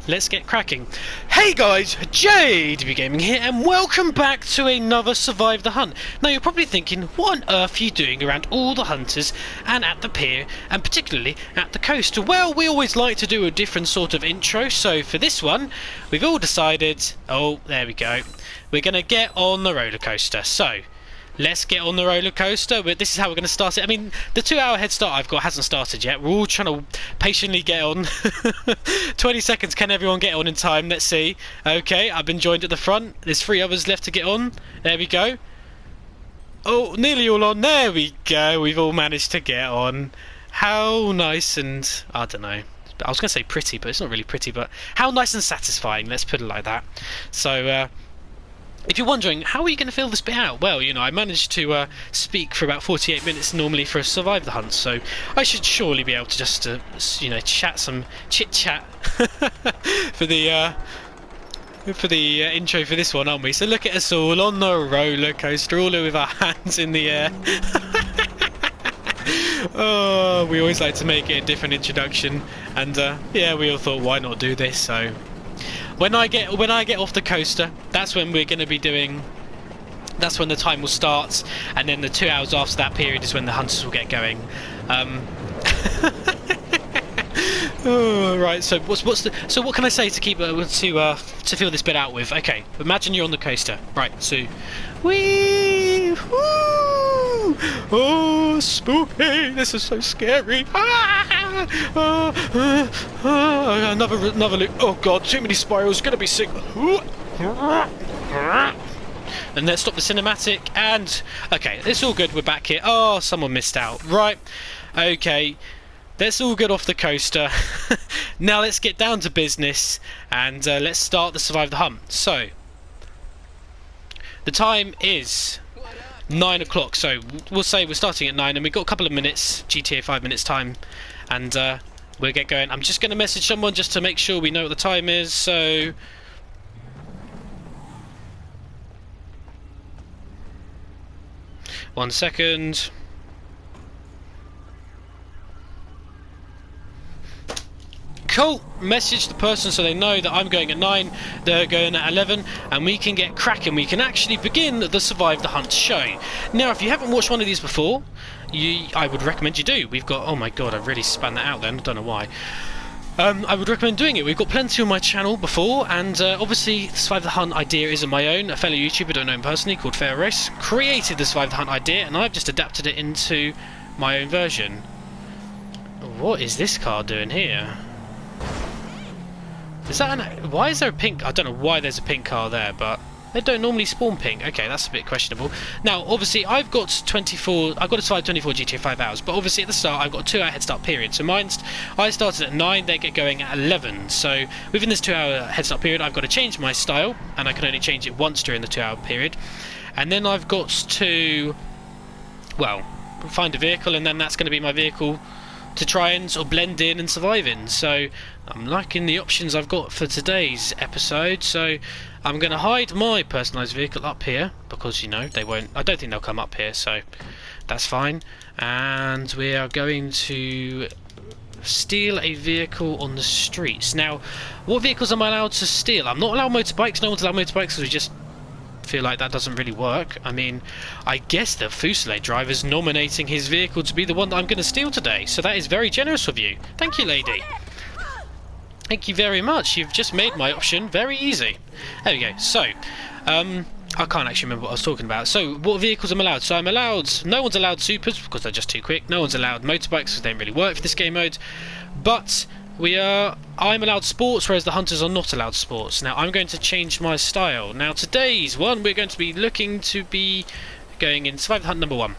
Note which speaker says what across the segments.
Speaker 1: let's get cracking. Hey guys, JDB Gaming here, and welcome back to another Survive the Hunt. Now you're probably thinking, what on earth are you doing around all the hunters and at the pier, and particularly at the coast? Well, we always like to do a different sort of intro, so for this one, we've all decided, oh, there we go, we're going to get on the roller coaster. So, let's get on the roller coaster, but this is how we're going to start it. I mean, the 2-hour head start I've got hasn't started yet. We're all trying to patiently get on. 20 seconds, can everyone get on in time? Let's see. Okay, I've been joined at the front. There's 3 others left to get on. There we go. Oh, nearly all on. There we go. We've all managed to get on. How nice and, I don't know. I was going to say pretty, but it's not really pretty, but how nice and satisfying, let's put it like that. So, if you're wondering, how are you going to fill this bit out? Well, you know, I managed to speak for about 48 minutes normally for a Survive the Hunt, so I should surely be able to just, you know, chit-chat for the intro for this one, aren't we? So look at us all on the roller coaster, all with our hands in the air. Oh, we always like to make it a different introduction, and yeah, we all thought, why not do this? So when I get off the coaster, that's when we're going to be doing. That's when the time will start, and then the 2 hours after that period is when the hunters will get going. Oh, right. So so what can I say to keep to fill this bit out with? Okay, imagine you're on the coaster. Right. So, wee, woo, oh, spooky! This is so scary. Another loop. Oh god, too many spirals. Gonna be sick. And let's stop the cinematic. And okay, it's all good. We're back here. Oh, someone missed out. Right. Okay. That's all good off the coaster. Now let's get down to business and let's start the Survive the Hunt. So the time is 9 o'clock, so we'll say we're starting at 9 and we've got a couple of minutes, GTA 5 minutes time, and we'll get going. I'm just going to message someone just to make sure we know what the time is. So one second. Cool, message the person so they know that I'm going at 9, they're going at 11, and we can get cracking. We can actually begin the Survive the Hunt show. Now, if you haven't watched one of these before, I would recommend you do. We've got, oh my god, I've really spun that out then, I don't know why. I would recommend doing it. We've got plenty on my channel before, and obviously the Survive the Hunt idea isn't my own. A fellow YouTuber, I don't know him personally, called Fair Race, created the Survive the Hunt idea, and I've just adapted it into my own version. What is this car doing here? Is that why is there a pink? I don't know why there's a pink car there, but they don't normally spawn pink. Okay, that's a bit questionable. Now, obviously, I've got to survive 24 GTA 5 hours, but obviously at the start I've got a 2-hour head start period. So I started at 9, they get going at 11. So within this 2-hour head start period, I've got to change my style, and I can only change it once during the 2-hour period. And then I've got to, well, find a vehicle, and then that's going to be my vehicle to try and sort of blend in and survive in. So I'm liking the options I've got for today's episode. So I'm going to hide my personalised vehicle up here because, you know, they won't. I don't think they'll come up here, so that's fine. And we are going to steal a vehicle on the streets. Now, what vehicles am I allowed to steal? I'm not allowed motorbikes. No one's allowed motorbikes because we just feel like that doesn't really work. I mean, I guess the Fusilier driver's nominating his vehicle to be the one that I'm going to steal today, so that is very generous of you. Thank you, lady. Thank you very much. You've just made my option very easy. There we go. So, I can't actually remember what I was talking about. So, what vehicles am I allowed? So, no one's allowed supers because they're just too quick. No one's allowed motorbikes because they don't really work for this game mode. But I'm allowed sports, whereas the hunters are not allowed sports. Now I'm going to change my style. Now today's one, we're going to be looking to be going in Survive the Hunt number 1.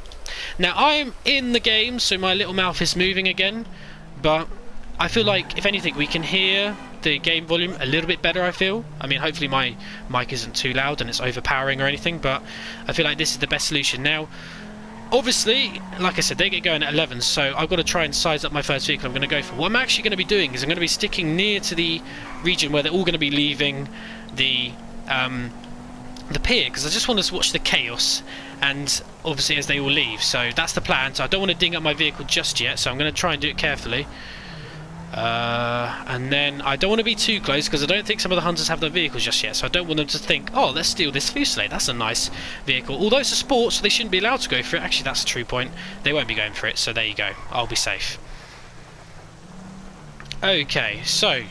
Speaker 1: Now I'm in the game, so my little mouth is moving again, but I feel like, if anything, we can hear the game volume a little bit better, I feel. I mean, hopefully my mic isn't too loud and it's overpowering or anything, but I feel like this is the best solution. Now, obviously, like I said, they get going at 11, so I've got to try and size up my first vehicle I'm going to go for. What I'm actually going to be doing is I'm going to be sticking near to the region where they're all going to be leaving the pier, because I just want to watch the chaos, and obviously as they all leave. So that's the plan. So I don't want to ding up my vehicle just yet, so I'm going to try and do it carefully. And then I don't want to be too close because I don't think some of the hunters have their vehicles just yet, so I don't want them to think, oh, let's steal this Fusilier, that's a nice vehicle. Although it's a sport, so they shouldn't be allowed to go for it. Actually, that's a true point. They won't be going for it, so there you go. I'll be safe. Okay, so...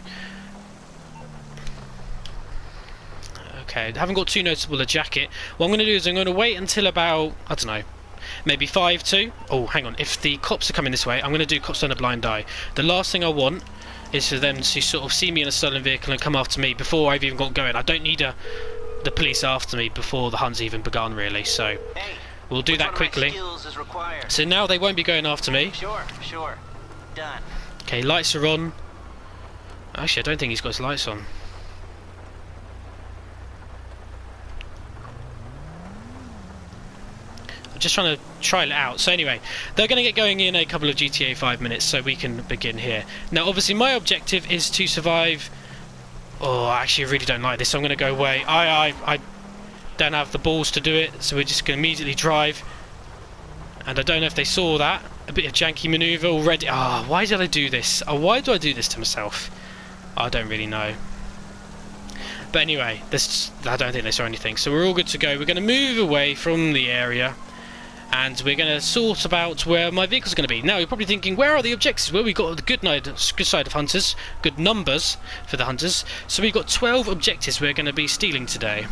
Speaker 1: Okay, I haven't got too noticeable a jacket. What I'm going to do is I'm going to wait until about, I don't know, maybe 5 to... Oh, hang on. If the cops are coming this way, I'm going to do cops on a blind eye. The last thing I want is for them to sort of see me in a stolen vehicle and come after me before I've even got going. I don't need the police after me before the hunt's even begun, really. So we'll do that quickly. So now they won't be going after me.
Speaker 2: Sure. Done.
Speaker 1: Okay, lights are on. Actually, I don't think he's got his lights on. Just trying to trial it out. So anyway, they're going to get going in a couple of GTA 5 minutes, so we can begin here. Now obviously my objective is to survive. Oh, actually I really don't like this, so I'm going to go away. I don't have the balls to do it, so we're just going to immediately drive. And I don't know if they saw that. A bit of janky manoeuvre already. Ah, why did I do this? Oh, why do I do this to myself? I don't really know. But anyway, I don't think they saw anything, so we're all good to go. We're going to move away from the area, and we're going to sort about where my vehicle's going to be. Now you're probably thinking, where are the objectives? Well, we've got the good side of hunters, good numbers for the hunters. So we've got 12 objectives we're going to be stealing today.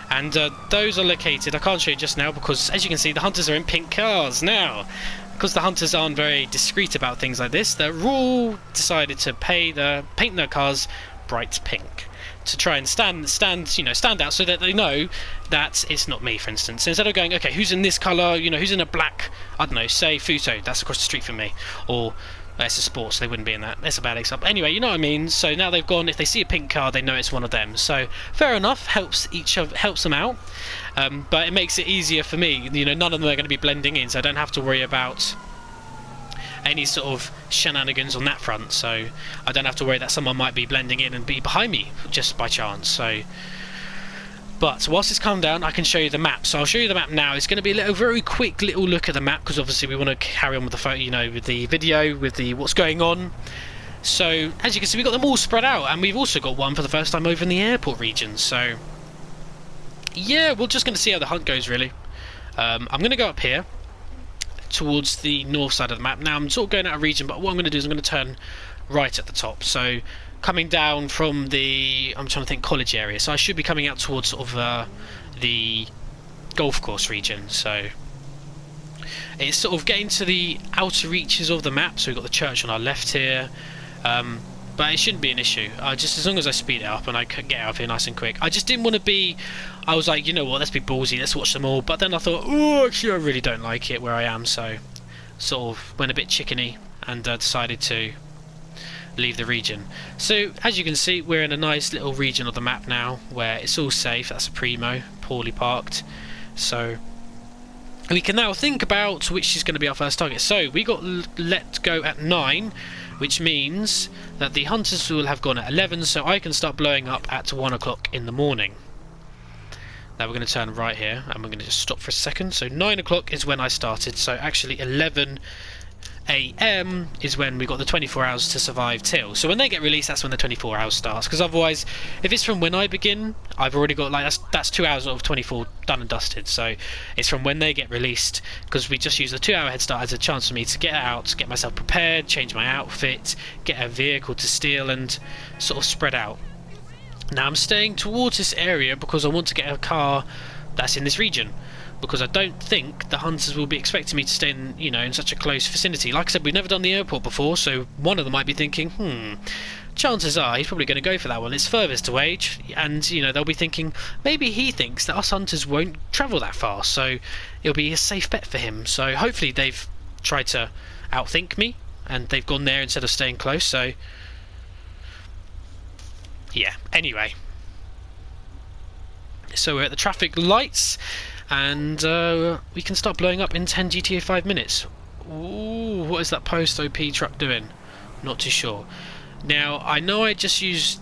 Speaker 1: And those are located, I can't show you just now because, as you can see, the hunters are in pink cars. Now, because the hunters aren't very discreet about things like this, they're all decided to paint their cars bright pink, to try and stand out, so that they know that it's not me, for instance. So instead of going, okay, who's in this colour, who's in a black, I don't know, say Fuso, that's across the street from me, or that's a sport, so they wouldn't be in that. That's a bad example. Anyway, you know what I mean. So now they've gone, if they see a pink car, they know it's one of them. So fair enough, helps them out, but it makes it easier for me. None of them are going to be blending in, so I don't have to worry about any sort of shenanigans on that front, so I don't have to worry that someone might be blending in and be behind me just by chance. So, but whilst it's calmed down, I can show you the map. So I'll show you the map now. It's going to be a very quick little look at the map, because obviously we want to carry on with the photo, with the video, with the what's going on. So as you can see, we've got them all spread out, and we've also got one for the first time over in the airport region. So yeah, we're just going to see how the hunt goes, really. I'm going to go up here towards the north side of the map. Now I'm sort of going out of region, but what I'm going to do is I'm going to turn right at the top, so coming down from the, I'm trying to think, college area, so I should be coming out towards sort of the golf course region. So it's sort of getting to the outer reaches of the map, so we've got the church on our left here, but it shouldn't be an issue, just as long as I speed it up and I can get out of here nice and quick. I just didn't want to be, I was like, you know what, let's be ballsy, let's watch them all, but then I thought, oh, actually I really don't like it where I am, so sort of went a bit chickeny and decided to leave the region. So as you can see, we're in a nice little region of the map now where it's all safe. That's a Primo, poorly parked. So we can now think about which is going to be our first target. So we got let go at 9, which means that the hunters will have gone at 11, so I can start blowing up at 1 o'clock in the morning. Now we're going to turn right here, and we're going to just stop for a second. So 9 o'clock is when I started, so actually 11 AM is when we got the 24 hours to survive till. So when they get released, that's when the 24 hours starts, because otherwise, if it's from when I begin, I've already got, like, that's 2 hours of 24 done and dusted. So it's from when they get released, because we just use the 2-hour head start as a chance for me to get out, get myself prepared, change my outfit, get a vehicle to steal, and sort of spread out. Now I'm staying towards this area because I want to get a car that's in this region, because I don't think the hunters will be expecting me to stay in, in such a close vicinity. Like I said, we've never done the airport before, so one of them might be thinking, chances are he's probably going to go for that one. It's furthest away, and they'll be thinking maybe he thinks that us hunters won't travel that far, so it'll be a safe bet for him. So hopefully they've tried to outthink me and they've gone there instead of staying close. So yeah, anyway, so we're at the traffic lights, and we can start blowing up in 10 GTA 5 minutes. Ooh, what is that post OP truck doing? Not too sure. Now, I know I just used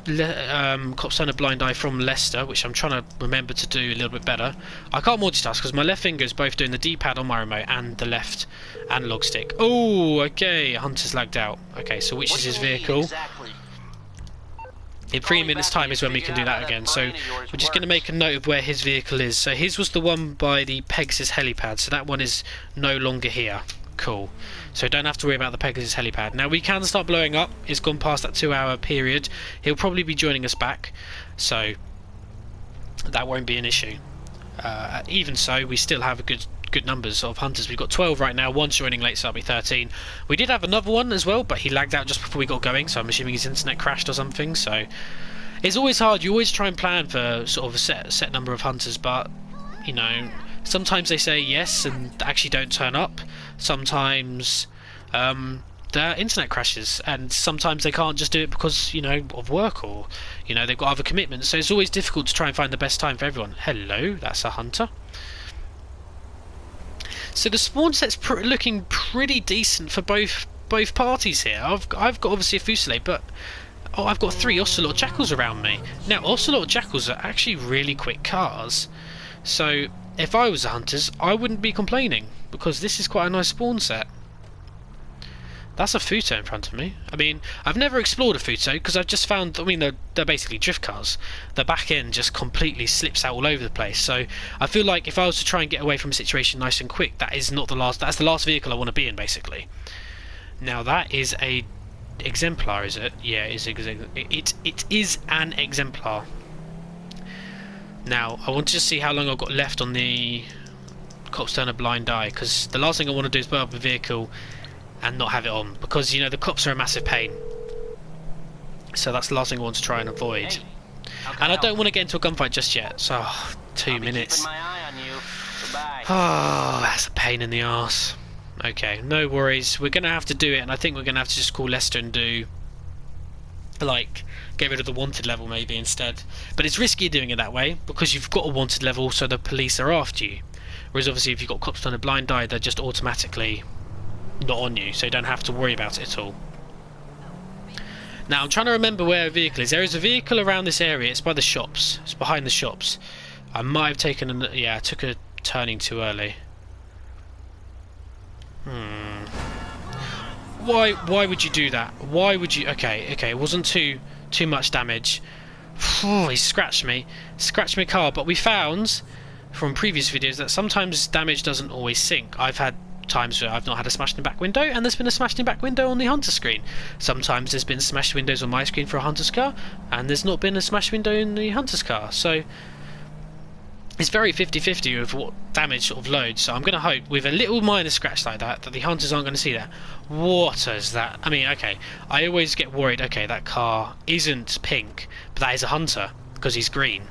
Speaker 1: Cops Turn a Blind Eye from Leicester, which I'm trying to remember to do a little bit better. I can't multitask because my left finger is both doing the D-pad on my remote and the left analog stick. Oh, okay, Hunter's lagged out. Okay, so which is his vehicle?
Speaker 2: Exactly.
Speaker 1: In 3 minutes time is when we can do that again, so we're just going to make a note of where his vehicle is. So his was the one by the Pegasus helipad, so that one is no longer here. Cool. So don't have to worry about the Pegasus helipad. Now we can start blowing up. It's gone past that 2-hour period. He'll probably be joining us back, so that won't be an issue. Even so, we still have a good numbers of hunters. We've got 12 right now, one's joining late, so that'll be 13. We did have another one as well, but he lagged out just before we got going, so I'm assuming his internet crashed or something. So it's always hard. You always try and plan for sort of a set number of hunters, but you know, sometimes they say yes and actually don't turn up. Sometimes their internet crashes, and sometimes they can't just do it because, you know, of work, or you know, they've got other commitments. So it's always difficult to try and find the best time for everyone. Hello, that's a hunter. So the spawn set's looking pretty decent for both parties here. I've got obviously a Fusilier, but I've got 3 Ocelot Jackals around me. Now Ocelot Jackals are actually really quick cars, so if I was the hunters, I wouldn't be complaining, because this is quite a nice spawn set. That's a Futo in front of me. I mean, I've never explored a Futo because I've just found, I mean, they're basically drift cars. The back end just completely slips out all over the place. So I feel like if I was to try and get away from a situation nice and quick, that's the last vehicle I want to be in, basically. Now that is a exemplar, is it? Yeah, it is an exemplar. Now I want to just see how long I've got left on the Cops Turn a Blind Eye, because the last thing I want to do is blow up a vehicle and not have it on, because, you know, the cops are a massive pain. So that's the last thing I want to try and avoid.
Speaker 2: Hey,
Speaker 1: and I don't want to get into a gunfight just yet. So 2 minutes.
Speaker 2: Keeping my eye on you. Goodbye.
Speaker 1: Oh, that's a pain in the arse. Okay, no worries. We're going to have to do it, and I think we're going to have to just call Leicester and do, like, get rid of the wanted level maybe instead. But it's risky doing it that way, because you've got a wanted level, so the police are after you. Whereas obviously if you've got Cops Turn a Blind Eye, they're just automatically not on you, so you don't have to worry about it at all. Now I'm trying to remember where a vehicle is. There is a vehicle around this area. It's by the shops. It's behind the shops. I might have taken I took a turning too early. Why would you do that? Why would you? Okay, it wasn't too much damage. He scratched my car, but we found from previous videos that sometimes damage doesn't always sink. I've had times where I've not had a smashed in back window, and there's been a smashed in back window on the hunter screen. Sometimes there's been smashed windows on my screen for a hunter's car, and there's not been a smashed window in the hunter's car. So it's very 50-50 of what damage sort of loads. So I'm going to hope with a little minor scratch like that the hunters aren't going to see that. What is that? I mean, okay, I always get worried, okay, that car isn't pink, but that is a hunter because he's green.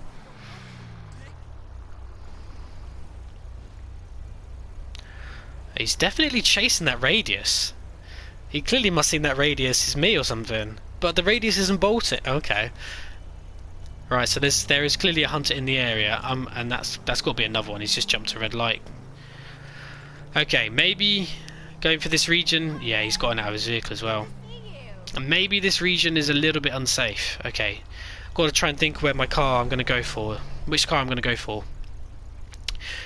Speaker 1: He's definitely chasing that radius. He clearly must think that radius is me or something. But the radius isn't bolted. Okay. Right, so there is clearly a hunter in the area, and that's got to be another one. He's just jumped a red light. Okay, maybe going for this region. Yeah, he's gotten out of his vehicle as well. And maybe this region is a little bit unsafe. Okay, I've got to try and think where my car I'm going to go for. Which car I'm going to go for.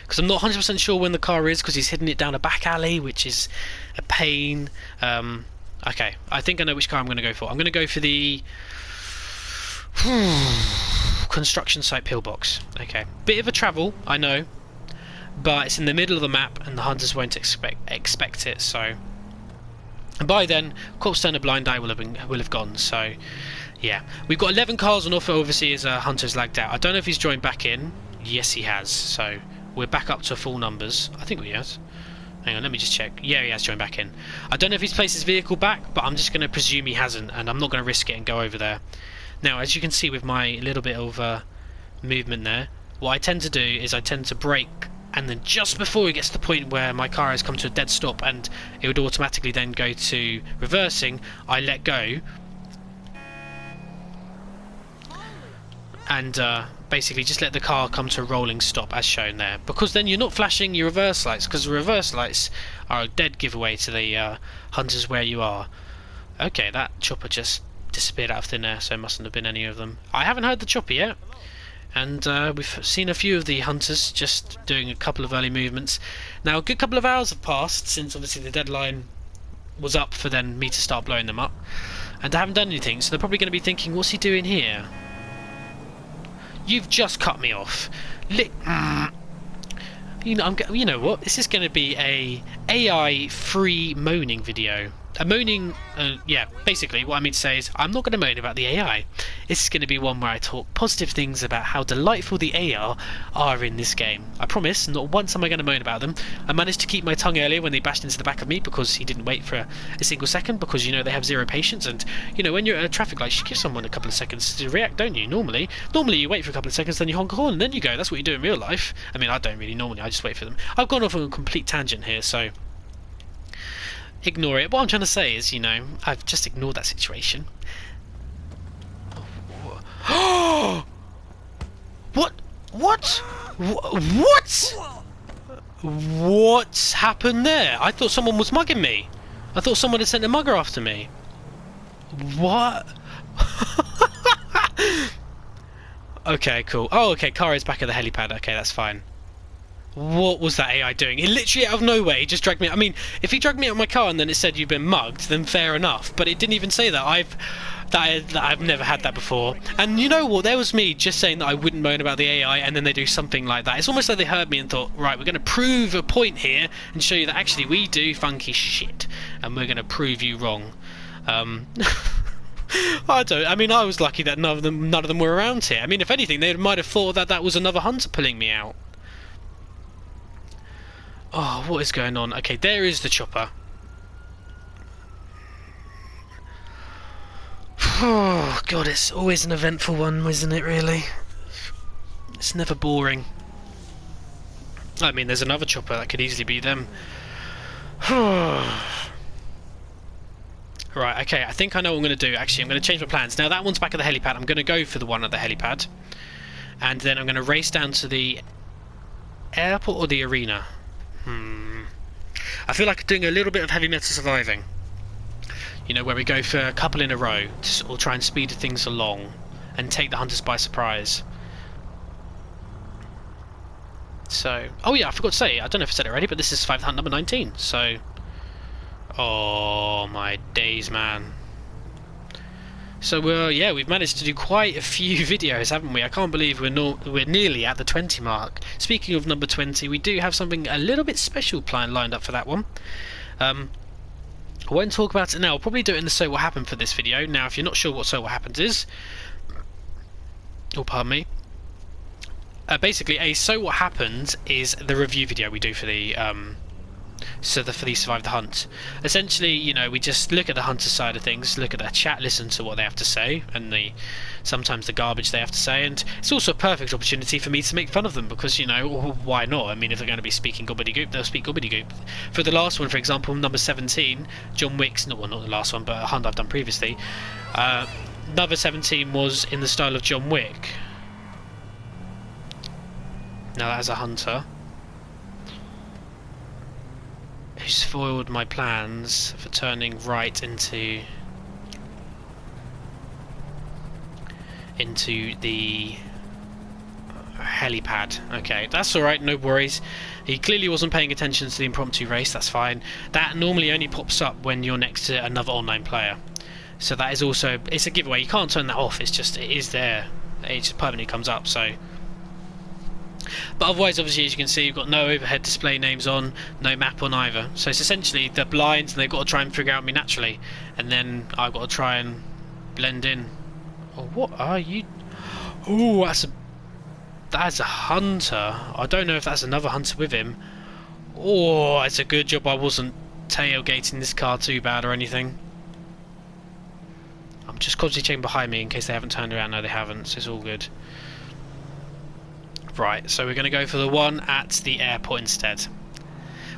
Speaker 1: Because I'm not 100% sure when the car is, because he's hidden it down a back alley, which is a pain. Okay, I think I know which car I'm going to go for. I'm going to go for the construction site pillbox. Okay, bit of a travel, I know, but it's in the middle of the map, and the hunters won't expect it. So, and by then, Cops Turn a Blind Eye will have gone. So, yeah, we've got 11 cars on offer. Obviously, as hunter's lagged out. I don't know if he's joined back in. Yes, he has. So we're back up to full numbers. I think he has. Hang on, let me just check. Yeah, he has joined back in. I don't know if he's placed his vehicle back, but I'm just going to presume he hasn't, and I'm not going to risk it and go over there. Now, as you can see with my little bit of movement there, what I tend to do is I tend to brake, and then just before it gets to the point where my car has come to a dead stop and it would automatically then go to reversing, I let go and basically just let the car come to a rolling stop as shown there, because then you're not flashing your reverse lights, because the reverse lights are a dead giveaway to the hunters where you are. Okay, that chopper just disappeared out of thin air, so it mustn't have been any of them. I haven't heard the chopper yet, and we've seen a few of the hunters just doing a couple of early movements. Now, a good couple of hours have passed since obviously the deadline was up for then me to start blowing them up, and I haven't done anything, so they're probably going to be thinking, what's he doing here? You've just cut me off. You know what? This is going to be a AI-free moaning video. Yeah, basically what I mean to say is I'm not going to moan about the AI. This is going to be one where I talk positive things about how delightful the AI are in this game. I promise, not once am I going to moan about them. I managed to keep my tongue earlier when they bashed into the back of me because he didn't wait for a single second, because, you know, they have zero patience, and, you know, when you're at a traffic light, you give someone a couple of seconds to react, don't you? Normally you wait for a couple of seconds, then you honk a horn, and then you go. That's what you do in real life. I mean, I don't really normally, I just wait for them. I've gone off on a complete tangent here, so ignore it. What I'm trying to say is, you know, I've just ignored that situation. What? What's happened there? I thought someone was mugging me. I thought someone had sent a mugger after me. What? Okay, cool. Oh, okay, car is back at the helipad. Okay, that's fine. What was that AI doing? He literally out of nowhere, he just dragged me. I mean, if he dragged me out of my car and then it said you've been mugged, then fair enough. But it didn't even say that. I've never had that before. And you know what? There was me just saying that I wouldn't moan about the AI, and then they do something like that. It's almost like they heard me and thought, right, we're going to prove a point here and show you that actually we do funky shit, and we're going to prove you wrong. I mean, I was lucky that none of them were around here. I mean, if anything, they might have thought that was another hunter pulling me out. Oh, what is going on? Okay, there is the chopper. Oh, God, it's always an eventful one, isn't it, really? It's never boring. I mean, there's another chopper that could easily be them. Right, okay, I think I know what I'm going to do. Actually, I'm going to change my plans. Now, that one's back at the helipad. I'm going to go for the one at the helipad. And then I'm going to race down to the airport or the arena. I feel like doing a little bit of heavy metal surviving. You know, where we go for a couple in a row to or try and speed things along and take the hunters by surprise. So, oh yeah, I forgot to say, I don't know if I said it already, but this is survive the hunt number 19. So, oh my days, man. So, yeah, we've managed to do quite a few videos, haven't we? I can't believe we're nearly at the 20 mark. Speaking of number 20, we do have something a little bit special lined up for that one. I won't talk about it now. I'll probably do it in the So What Happened for this video. Now, if you're not sure what So What Happened is, oh, pardon me. Basically, a So What Happened is the review video we do for the for the Survive the Hunt. Essentially, you know, we just look at the hunter side of things, look at their chat, listen to what they have to say, and sometimes the garbage they have to say, and it's also a perfect opportunity for me to make fun of them, because, you know, why not? I mean, if they're going to be speaking gobbledygook, they'll speak gobbledygook. For the last one, for example, number 17, John Wick's, well, not the last one, but a hunt I've done previously, number 17 was in the style of John Wick. Now that's a hunter who's foiled my plans for turning right into the helipad. Okay, that's alright, no worries. He clearly wasn't paying attention to the impromptu race, that's fine. That normally only pops up when you're next to another online player. So that is also, it's a giveaway, you can't turn that off, it is there. It just permanently comes up, so. But otherwise, obviously, as you can see, you've got no overhead display names on, no map on either. So it's essentially they're blind and they've got to try and figure out me naturally, and then I've got to try and blend in. Oh, what are you? Oh, that's a hunter. I don't know if that's another hunter with him. Oh, it's a good job I wasn't tailgating this car too bad or anything. I'm just constantly checking behind me in case they haven't turned around. No, they haven't, so it's all good. Right, so we're going to go for the one at the airport instead.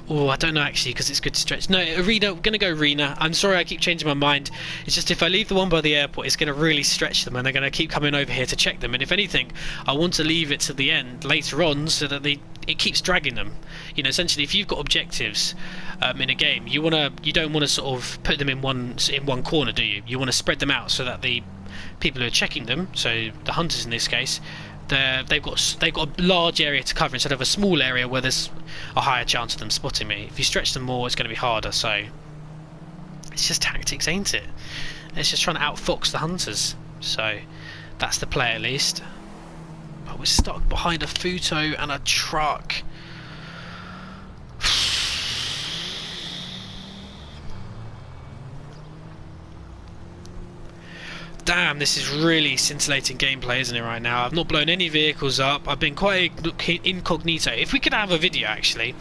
Speaker 1: Oh, I don't know actually, because it's good to stretch. No, arena. We're gonna go arena. I'm sorry, I keep changing my mind. It's just if I leave the one by the airport, it's gonna really stretch them, and they're gonna keep coming over here to check them. And if anything, I want to leave it to the end later on, so that it keeps dragging them. You know, essentially, if you've got objectives in a game, you don't want to sort of put them in one corner, do you? You want to spread them out so that the people who are checking them, so the hunters in this case, they've got a large area to cover instead of a small area where there's a higher chance of them spotting me. If you stretch them more, it's going to be harder. So it's just tactics, ain't it? It's just trying to outfox the hunters. So that's the play at least. But we're stuck behind a Futo and a truck. Damn, this is really scintillating gameplay, isn't it, right now? I've not blown any vehicles up. I've been quite incognito. If we could have a video, actually,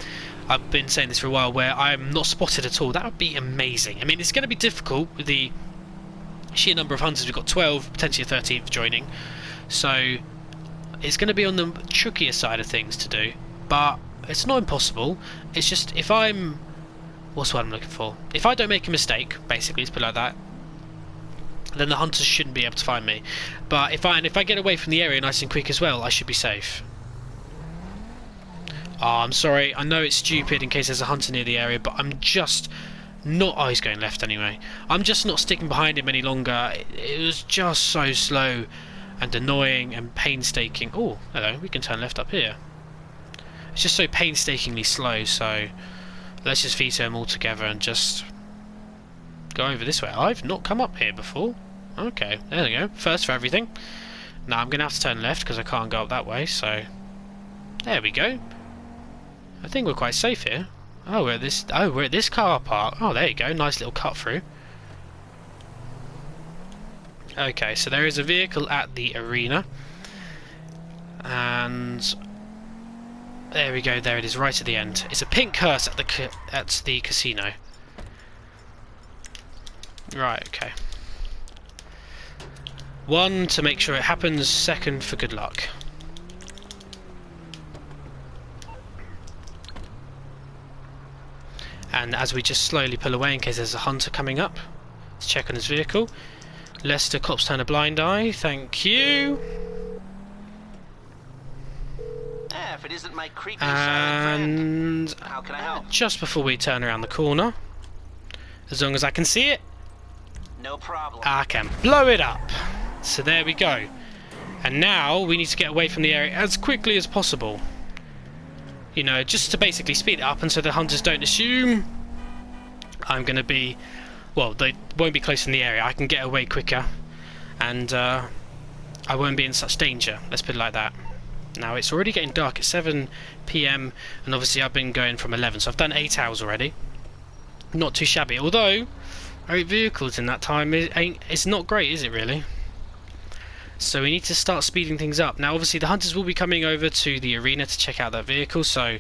Speaker 1: I've been saying this for a while, where I'm not spotted at all, that would be amazing. I mean, it's going to be difficult with the sheer number of hunters. We've got 12, potentially a 13th joining. So it's going to be on the trickier side of things to do. But it's not impossible. It's just, if I'm... What's what I'm looking for? If I don't make a mistake, basically, let's put it like that, then the hunters shouldn't be able to find me. But if I get away from the area nice and quick as well, I should be safe. Oh, I'm sorry. I know it's stupid in case there's a hunter near the area, but I'm just not... Oh, he's going left anyway. I'm just not sticking behind him any longer. It was just so slow and annoying and painstaking. Oh, hello. We can turn left up here. It's just so painstakingly slow, so let's just veto them all together and just go over this way. I've not come up here before. Okay, there we go. First for everything. Now I'm going to have to turn left because I can't go up that way, so... There we go. I think we're quite safe here. Oh, we're at this car park. Oh, there you go. Nice little cut through. Okay, so there is a vehicle at the arena. And... There we go. There it is, right at the end. It's a pink hearse at the casino. Right, okay. 1, to make sure it happens. 2, for good luck. And as we just slowly pull away in case there's a hunter coming up, let's check on his vehicle. Leicester cops turn a blind eye. Thank you.
Speaker 2: If it isn't my creaky
Speaker 1: And
Speaker 2: friend, how can I help?
Speaker 1: Just before we turn around the corner, as long as I can see it,
Speaker 2: No problem.
Speaker 1: I can blow it up. So there we go. And now we need to get away from the area as quickly as possible. You know, just to basically speed it up, and so the hunters don't assume I'm going to be... Well, they won't be close in the area. I can get away quicker, and I won't be in such danger. Let's put it like that. Now, it's already getting dark. It's 7 PM, and obviously I've been going from 11, so I've done 8 hours already. Not too shabby, although 8 vehicles in that time, it's not great, is it really? So we need to start speeding things up. Now obviously the hunters will be coming over to the arena to check out that vehicle, so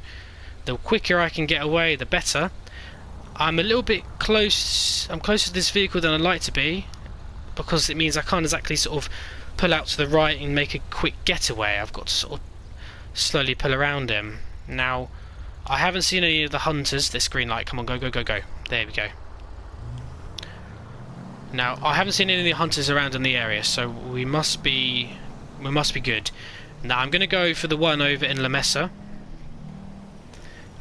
Speaker 1: the quicker I can get away, the better. I'm a little bit close, I'm closer to this vehicle than I'd like to be, because it means I can't exactly sort of pull out to the right and make a quick getaway. I've got to sort of slowly pull around him. Now, I haven't seen any of the hunters. This green light, come on, go, go, go, go. There we go. Now, I haven't seen any of the hunters around in the area, so we must be good. Now, I'm going to go for the one over in La Mesa,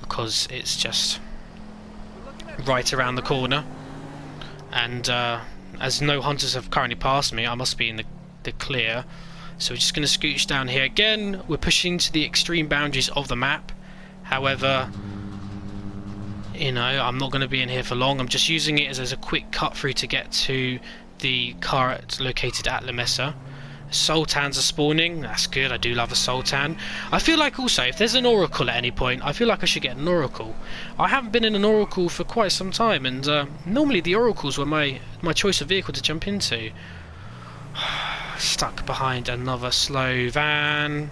Speaker 1: because it's just right around the corner, and as no hunters have currently passed me, I must be in the clear. So we're just going to scooch down here again. We're pushing to the extreme boundaries of the map. However, you know, I'm not going to be in here for long. I'm just using it as a quick cut through to get to the car located at La Mesa. Sultans are spawning. That's good. I do love a Sultan. I feel like also, if there's an Oracle at any point, I feel like I should get an Oracle. I haven't been in an Oracle for quite some time, and normally the Oracles were my choice of vehicle to jump into. Stuck behind another slow van,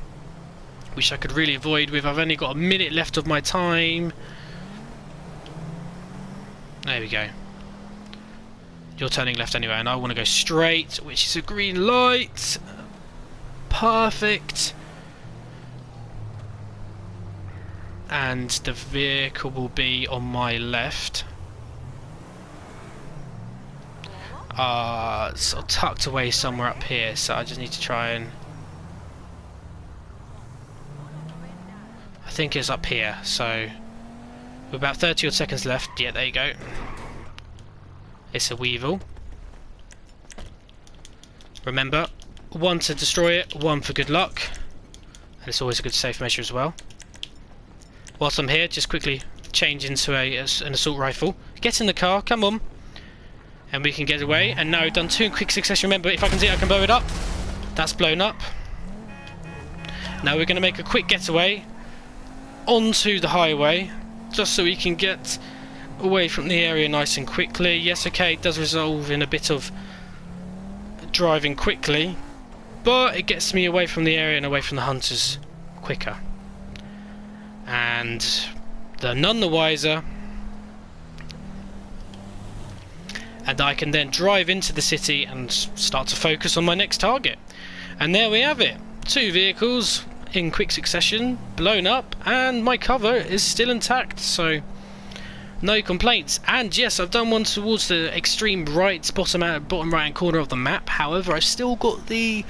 Speaker 1: which I could really avoid with. I've only got a minute left of my time. There we go. You're turning left anyway, and I want to go straight, which is a green light. Perfect. and the vehicle will be on my left. Sort of tucked away somewhere up here, so I just need to try and... I think it's up here, so... With about 30 odd seconds left, yeah, there you go. It's a Weevil. Remember, 1 to destroy it, 1 for good luck. And it's always a good safe measure as well. Whilst I'm here, just quickly change into an assault rifle. Get in the car, come on. And we can get away. And now we've done 2 in quick succession. Remember, if I can see it, I can blow it up. That's blown up. Now we're going to make a quick getaway onto the highway, just so we can get away from the area nice and quickly. Yes, okay, it does resolve in a bit of driving quickly, but it gets me away from the area and away from the hunters quicker. And they're none the wiser. And I can then drive into the city and start to focus on my next target. And there we have it. 2 vehicles in quick succession, blown up, and my cover is still intact, so no complaints. And yes, I've done one towards the extreme right, bottom right hand corner of the map. However, I've still got the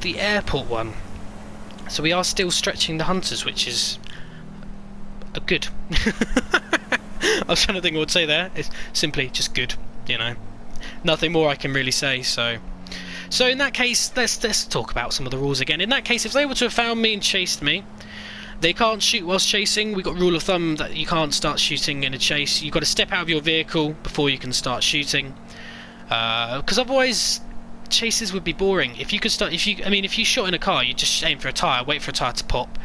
Speaker 1: airport one, so we are still stretching the hunters, which is good. I was trying to think what I'd say there. It's simply just good, you know. Nothing more I can really say. So in that case, let's talk about some of the rules again. In that case, if they were to have found me and chased me, they can't shoot whilst chasing. We've got rule of thumb that you can't start shooting in a chase. You've got to step out of your vehicle before you can start shooting, because otherwise chases would be boring. If you shot in a car, you just aim for a tyre, wait for a tyre to pop,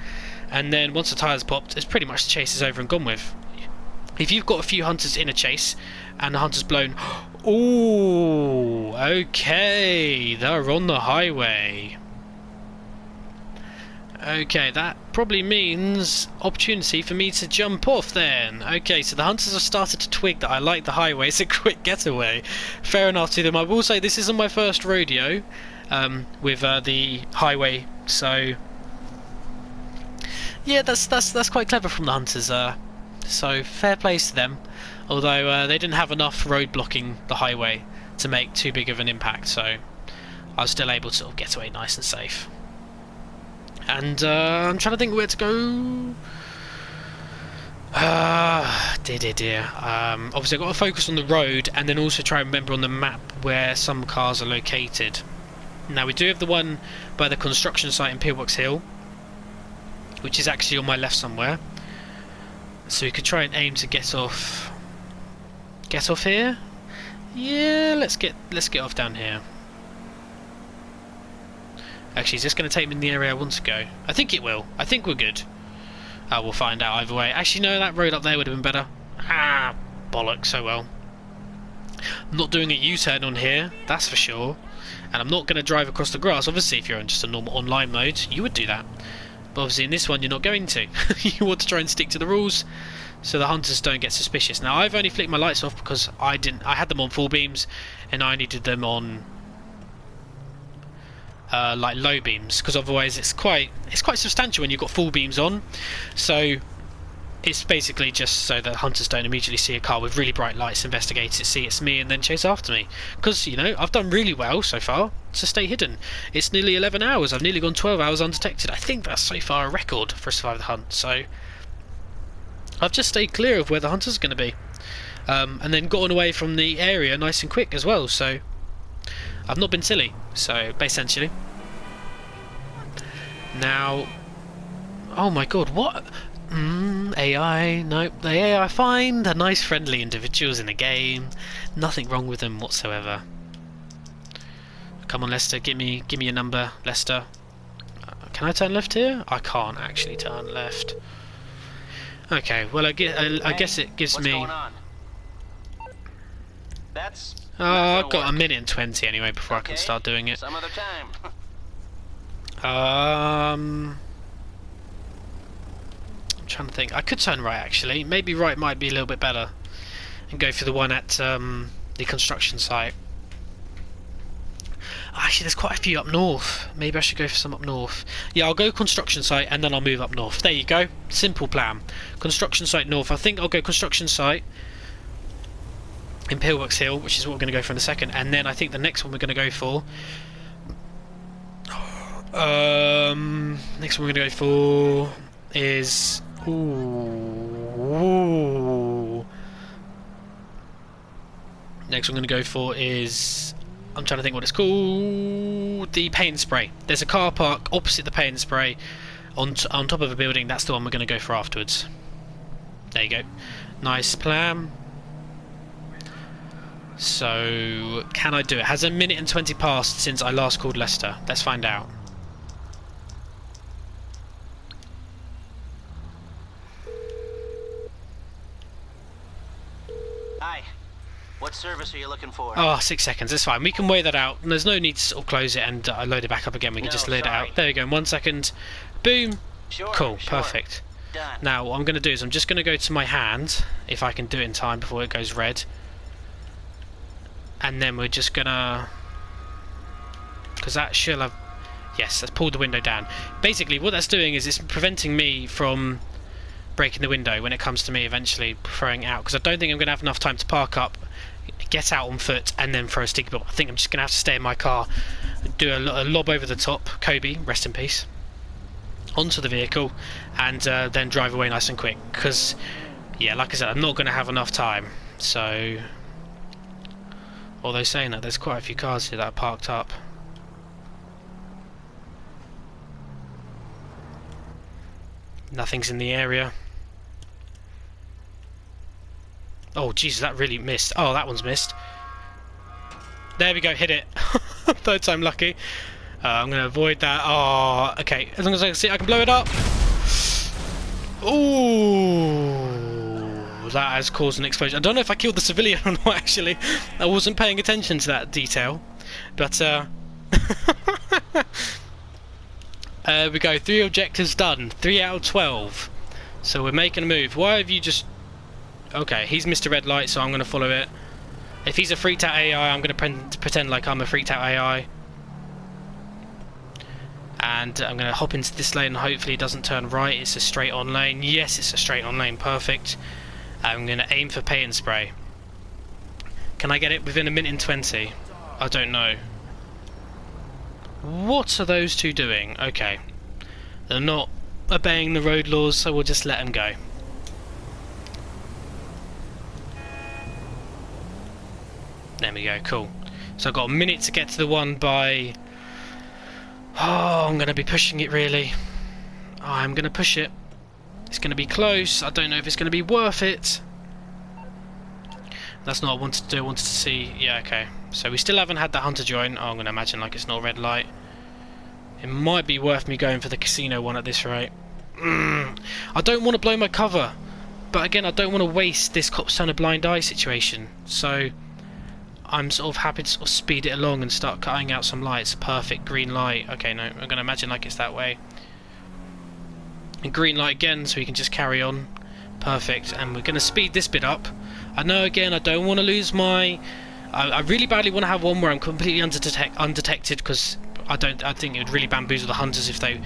Speaker 1: and then once the tyre's popped, it's pretty much the chase is over and gone with. If you've got a few hunters in a chase and the hunter's blown, ooh, okay, they're on the highway. Okay, that probably means opportunity for me to jump off then. Okay, so the hunters have started to twig that I like the highway. It's a quick getaway. Fair enough to them. I will say this isn't my first rodeo with the highway, so yeah, that's quite clever from the hunters. So fair place to them. Although they didn't have enough road blocking the highway to make too big of an impact, so I was still able to sort of get away nice and safe. And I'm trying to think where to go. Dear. Obviously I've got to focus on the road and then also try and remember on the map where some cars are located. Now we do have the one by the construction site in Pillbox Hill, which is actually on my left somewhere. So we could try and aim to get off here. Yeah, let's get off down here. Actually, is this going to take me in the area I want to go? I think it will. I think we're good. We'll find out either way. Actually, no, that road up there would have been better. Ah, bollocks, so well. I'm not doing a U-turn on here, that's for sure. And I'm not going to drive across the grass. Obviously, if you're in just a normal online mode, you would do that. But obviously in this one, you're not going to. You want to try and stick to the rules so the hunters don't get suspicious. Now, I've only flicked my lights off because I had them on full beams and I needed them on like low beams, because otherwise it's quite substantial when you've got full beams on. So it's basically just so that hunters don't immediately see a car with really bright lights, investigate it, see it's me, and then chase after me. Because, you know, I've done really well so far to stay hidden. It's nearly 11 hours. I've nearly gone 12 hours undetected. I think that's so far a record for a survival hunt. So I've just stayed clear of where the hunter's going to be, and then gotten away from the area nice and quick as well. So I've not been silly. So essentially, now, oh my god, what? AI, nope. The AI fine. They're nice, friendly individuals in the game. Nothing wrong with them whatsoever. Come on, Lester, give me a number, Lester. Can I turn left here? I can't actually turn left. Okay, well I guess it gives me.
Speaker 2: What's going on? That's.
Speaker 1: I've got 1 minute and 20 anyway before I can start doing it.
Speaker 2: Some other time.
Speaker 1: I'm trying to think. I could turn right actually. Maybe right might be a little bit better, and go for the one at the construction site. Actually, there's quite a few up north. Maybe I should go for some up north. Yeah, I'll go construction site and then I'll move up north. There you go. Simple plan. Construction site north. I think I'll go construction site in Pillbox Hill, which is what we're going to go for in a second. And then I think the next one we're going to go for... next one we're going to go for is... Ooh. Next one I'm going to go for is... I'm trying to think what it's called. The paint and spray. There's a car park opposite the paint and spray on top of a building. That's the one we're going to go for afterwards. There you go. Nice plan. So, can I do it? Has a minute and 20 passed since I last called Leicester? Let's find out.
Speaker 2: Hi. What service are you looking for?
Speaker 1: Oh, 6 seconds. That's fine. We can weigh that out. There's no need to sort of close it and load it back up again. We can just load it out. There we go. In 1 second. Boom.
Speaker 2: Sure,
Speaker 1: Cool.
Speaker 2: sure.
Speaker 1: Perfect.
Speaker 2: Done.
Speaker 1: Now, what I'm going to do is I'm just going to go to my hand, if I can do it in time before it goes red. And then we're just going to... Because that should have... Yes, that's pulled the window down. Basically, what that's doing is it's preventing me from breaking the window when it comes to me eventually throwing it out. Because I don't think I'm going to have enough time to park up, get out on foot, and then throw a sticky bomb. I think I'm just going to have to stay in my car, do a lob over the top, Kobe, rest in peace, onto the vehicle, and then drive away nice and quick. Because, yeah, like I said, I'm not going to have enough time. So, although saying that, there's quite a few cars here that are parked up. Nothing's in the area. Oh, Jesus, that really missed. Oh, that one's missed. There we go, hit it. Third time lucky. I'm going to avoid that. Oh, okay. As long as I can see it, I can blow it up. Ooh, that has caused an explosion. I don't know if I killed the civilian or not, actually. I wasn't paying attention to that detail. But, we go. 3 objectives done. 3 out of 12. So we're making a move. Why have you just... Okay, he's missed a red light, so I'm going to follow it. If he's a freaked out AI, I'm going to pretend like I'm a freaked out AI. And I'm going to hop into this lane and hopefully it doesn't turn right. It's a straight on lane. Yes, it's a straight on lane. Perfect. I'm going to aim for paint and spray. Can I get it within a minute and 20? I don't know. What are those two doing? Okay. They're not obeying the road laws, so we'll just let them go. There we go, cool. So I've got a minute to get to the one by... Oh, I'm going to be pushing it really. Oh, I'm going to push it. It's going to be close. I don't know if it's going to be worth it. That's not what I wanted to do. I wanted to see... Yeah, okay. So we still haven't had that hunter join. Oh, I'm going to imagine like it's not a red light. It might be worth me going for the casino one at this rate. I don't want to blow my cover. But again, I don't want to waste this cops turn a blind eye situation. So... I'm sort of happy to sort of speed it along and start cutting out some lights. Perfect, green light. Okay, no, I'm going to imagine like it's that way. And green light again, so we can just carry on. Perfect, and we're going to speed this bit up. I know, again, I don't want to lose my... I really badly want to have one where I'm completely undetected, because I think it would really bamboozle the hunters if they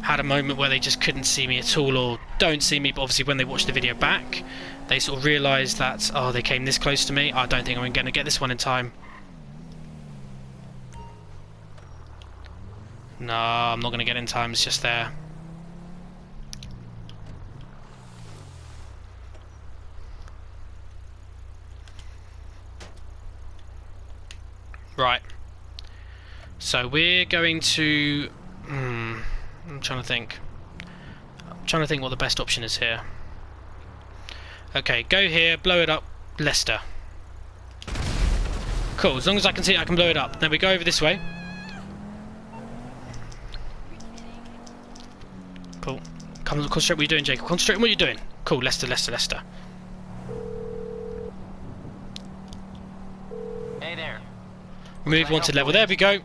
Speaker 1: had a moment where they just couldn't see me at all, or don't see me, but obviously when they watch the video back, they sort of realise that, oh, they came this close to me. I don't think I'm going to get this one in time. No, I'm not going to get in time, it's just there. Right. So we're going to... I'm trying to think. I'm trying to think what the best option is here. Okay, go here, blow it up, Leicester. Cool, as long as I can see it, I can blow it up. Then we go over this way. Cool. Concentrate what you're doing, Jacob. Concentrate on what you're doing. Cool, Leicester, Leicester, Leicester.
Speaker 2: Hey there.
Speaker 1: Remove wanted level. There we go.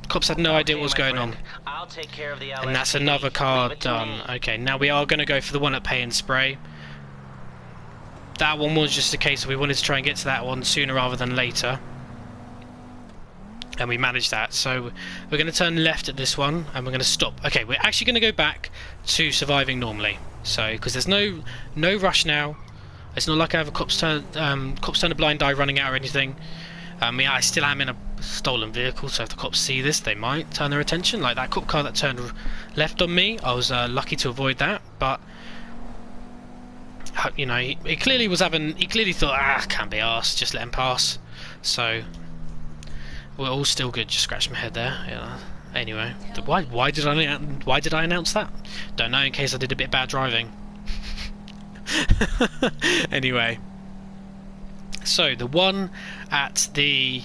Speaker 1: Cops had no idea what was going on.
Speaker 2: I'll take care of the
Speaker 1: And that's another car done. Okay, now we are going to go for the one at Pay and Spray. That one was just a case of we wanted to try and get to that one sooner rather than later. And we managed that. So we're going to turn left at this one, and we're going to stop. Okay, we're actually going to go back to surviving normally. So, because there's no rush now. It's not like I have a cops turn a blind eye running out or anything. Yeah, I still am in a stolen vehicle, so if the cops see this, they might turn their attention. Like that cop car that turned left on me, I was lucky to avoid that. But you know, he clearly was having. He clearly thought, can't be arsed, just let him pass. So we're all still good. Just scratched my head there. Yeah. Anyway, why did I announce that? Don't know. In case I did a bit bad driving. Anyway, so the one at the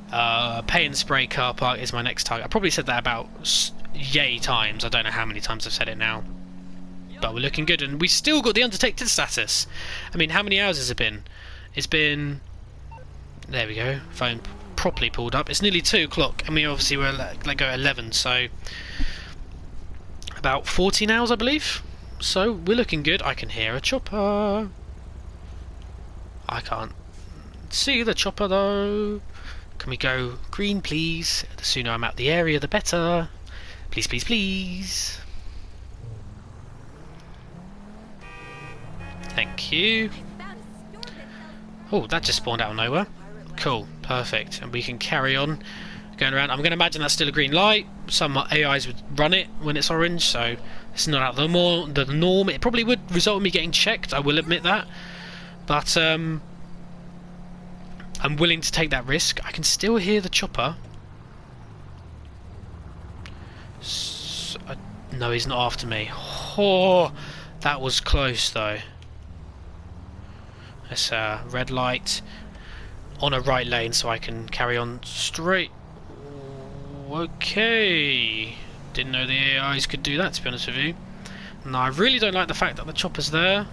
Speaker 1: pay and spray car park is my next target. I probably said that about yay times. I don't know how many times I've said it now, but we're looking good, and we still got the undetected status. I mean, how many hours has it been? It's been, there we go, phone properly pulled up. It's nearly 2 o'clock, and we obviously were let go at 11, so about 14 hours I believe. So we're looking good. I can hear a chopper. I can't see the chopper though. Can we go green please? The sooner I'm out the area the better. Please, please, please. Thank you. Oh, that just spawned out of nowhere. Cool, perfect. And we can carry on going around. I'm going to imagine that's still a green light. Some AIs would run it when it's orange, so it's not out the norm. It probably would result in me getting checked, I will admit that. But I'm willing to take that risk. I can still hear the chopper. No, he's not after me. Oh, that was close though. It's a red light on a right lane, so I can carry on straight. Okay. Didn't know the AIs could do that, to be honest with you. No, I really don't like the fact that the chopper's there.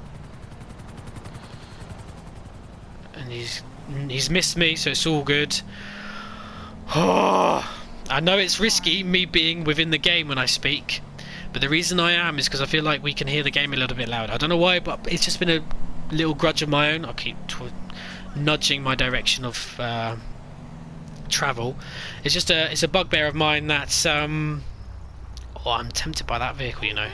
Speaker 1: And he's missed me, so it's all good. Oh, I know it's risky, me being within the game when I speak. But the reason I am is because I feel like we can hear the game a little bit louder. I don't know why, but it's just been a little grudge of my own. I keep nudging my direction of travel. It's just it's a bugbear of mine that's oh, I'm tempted by that vehicle, you know.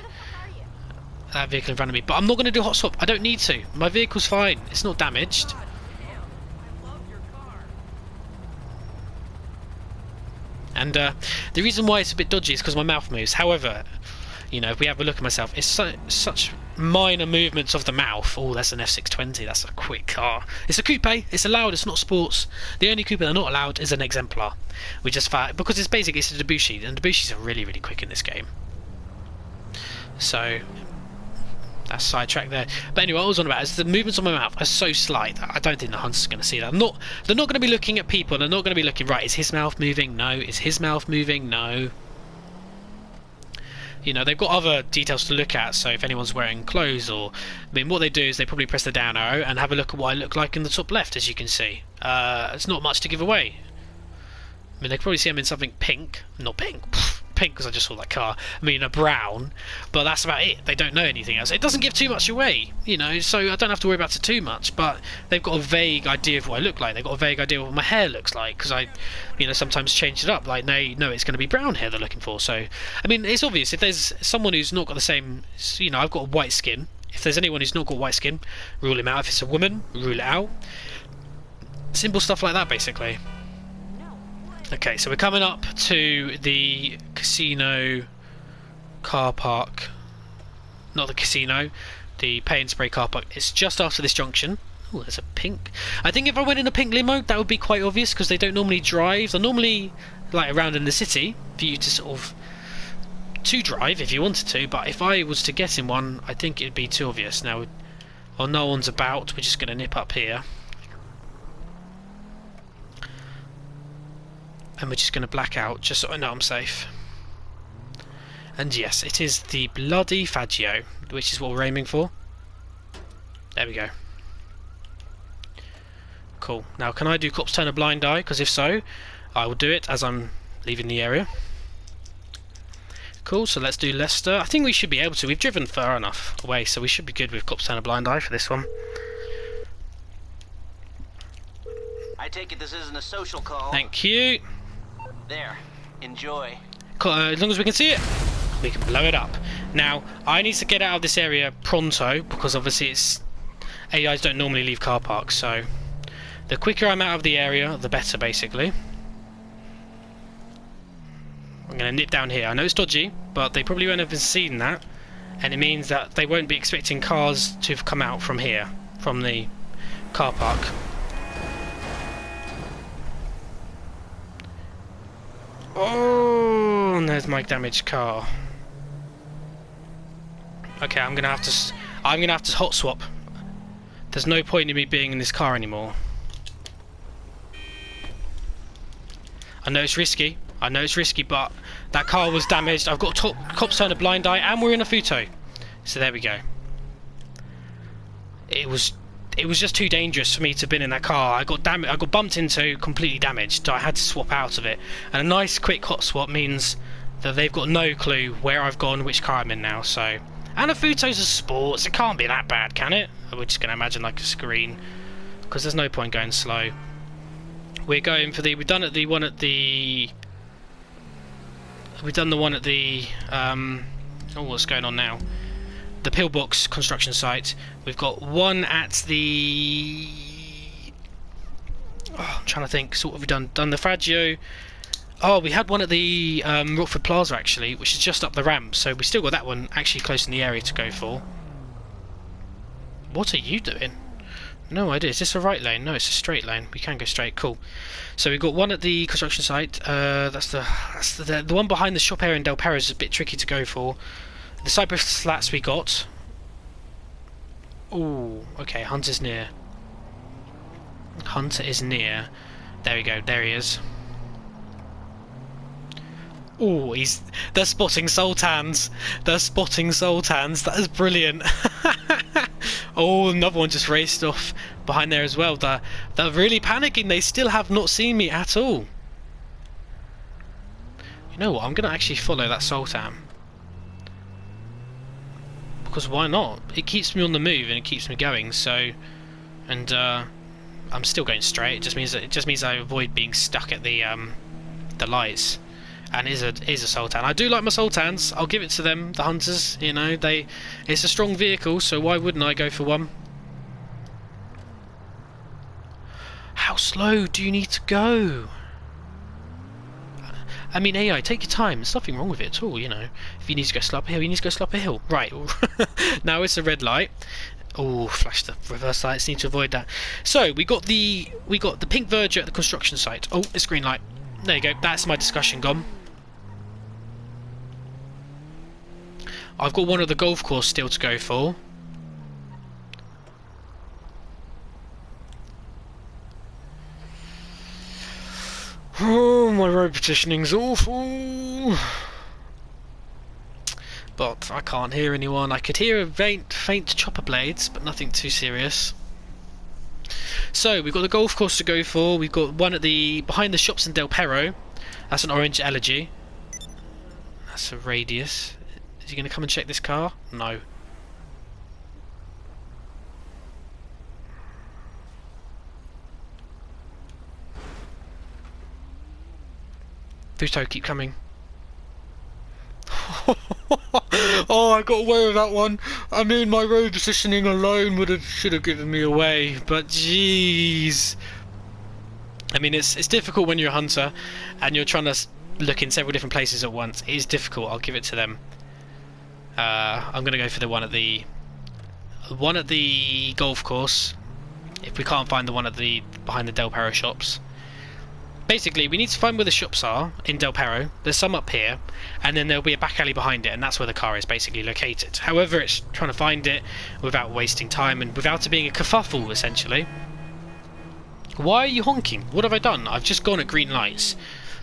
Speaker 1: That vehicle in front of me. But I'm not going to do hot swap. I don't need to. My vehicle's fine. It's not damaged. And the reason why it's a bit dodgy is because my mouth moves. However, you know, if we have a look at myself, it's such minor movements of the mouth. Oh, that's an F620. That's a quick car. It's a coupe. It's allowed. It's not sports. The only coupe they're not allowed is an exemplar. We just because it's basically it's a debussy, and debussys are really, really quick in this game. So that's sidetracked there. But anyway, what I was on about is the movements of my mouth are so slight that I don't think the hunters are going to see that. They're not going to be looking at people. They're not going to be looking, right, is his mouth moving? No. Is his mouth moving? No. You know, they've got other details to look at, so if anyone's wearing clothes or... I mean, what they do is they probably press the down arrow and have a look at what I look like in the top left, as you can see. It's not much to give away. I mean, they probably see I'm in something pink. Not pink. Pink, because I just saw that car. I mean, a brown. But that's about it. They don't know anything else. It doesn't give too much away, you know, so I don't have to worry about it too much. But they've got a vague idea of what I look like. They've got a vague idea of what my hair looks like, because I, you know, sometimes change it up. Like, they know it's going to be brown hair they're looking for. So, I mean, it's obvious. If there's someone who's not got the same, you know, I've got white skin. If there's anyone who's not got white skin, rule him out. If it's a woman, rule it out. Simple stuff like that, basically. Okay, so we're coming up to the casino car park. Not the casino, the pay and spray car park. It's just after this junction. Oh, there's a pink. I think if I went in a pink limo, that would be quite obvious, because they don't normally drive. They're normally like around in the city for you to sort of drive if you wanted to. But if I was to get in one, I think it'd be too obvious. Now, while no one's about, we're just going to nip up here. And we're just going to black out, just so I know I'm safe. And yes, it is the bloody Faggio, which is what we're aiming for. There we go. Cool. Now, can I do cops turn a blind eye? Because if so, I will do it as I'm leaving the area. Cool, so let's do Leicester. I think we should be able to. We've driven far enough away, so we should be good with cops turn a blind eye for this one.
Speaker 2: I take it this isn't a social call.
Speaker 1: Thank you.
Speaker 2: There. Enjoy.
Speaker 1: As long as we can see it, we can blow it up. Now, I need to get out of this area pronto, because obviously it's AIs don't normally leave car parks, so the quicker I'm out of the area, the better, basically. I'm going to nip down here. I know it's dodgy, but they probably won't have seen that, and it means that they won't be expecting cars to have come out from here, from the car park. Oh, and there's my damaged car. Okay, I'm gonna have to hot swap. There's no point in me being in this car anymore. I know it's risky, but that car was damaged. I've got cops turn a blind eye, and we're in a Futo. So there we go. It was just too dangerous for me to have been in that car. I got bumped into, completely damaged, so I had to swap out of it. And a nice quick hot swap means that they've got no clue where I've gone, which car I'm in now. So, and a Futo's a sports. It can't be that bad, can it? We're just gonna imagine like a screen, because there's no point going slow. We're going for the. We've done the one at the. Oh, what's going on now? The pillbox construction site. We've got one at the. Oh, I'm trying to think. So what have we done? Done the Fragio. Oh, we had one at the Rockford Plaza actually, which is just up the ramp. So we still got that one actually close in the area to go for. What are you doing? No idea. Is this a right lane? No, it's a straight lane. We can go straight. Cool. So we've got one at the construction site. That's the one behind the shop area in Del Perro is a bit tricky to go for. The Cypress slats we got. Ooh, okay. Hunter's near. Hunter is near. There we go. There he is. Ooh, they're spotting Sultans. They're spotting Sultans. That is brilliant. Oh, another one just raced off behind there as well. They're really panicking. They still have not seen me at all. You know what? I'm going to actually follow that Sultan. Because why not? It keeps me on the move and it keeps me going. So, and I'm still going straight. It just means I avoid being stuck at the lights. And is a Sultan. I do like my Sultans. I'll give it to them. The Hunters, you know, it's a strong vehicle, so why wouldn't I go for one? How slow do you need to go? I mean, AI, take your time. There's nothing wrong with it at all, you know. If you need to go slow up a hill, you need to go slow up a hill. Right. Now it's a red light. Oh, flash the reverse lights. Need to avoid that. So we got the pink Verger at the construction site. Oh, it's green light. There you go. That's my discussion gone. I've got one of the golf course still to go for. Oh, my road positioning's awful. But I can't hear anyone. I could hear a faint chopper blades, but nothing too serious. So we've got the golf course to go for. We've got one at the behind the shops in Del Perro. That's an orange Elegy. That's a Radius. Is he going to come and check this car? No. Futo, keep coming. Oh, I got away with that one. I mean, my road positioning alone should have given me away. But jeez. I mean, it's difficult when you're a hunter and you're trying to look in several different places at once. It is difficult. I'll give it to them. I'm gonna go for the one at the golf course. If we can't find the one at the behind the Del Perro shops. Basically, we need to find where the shops are in Del Perro. There's some up here, and then there'll be a back alley behind it, and that's where the car is basically located. However, it's trying to find it without wasting time and without it being a kerfuffle, essentially. Why are you honking? What have I done? I've just gone at green lights.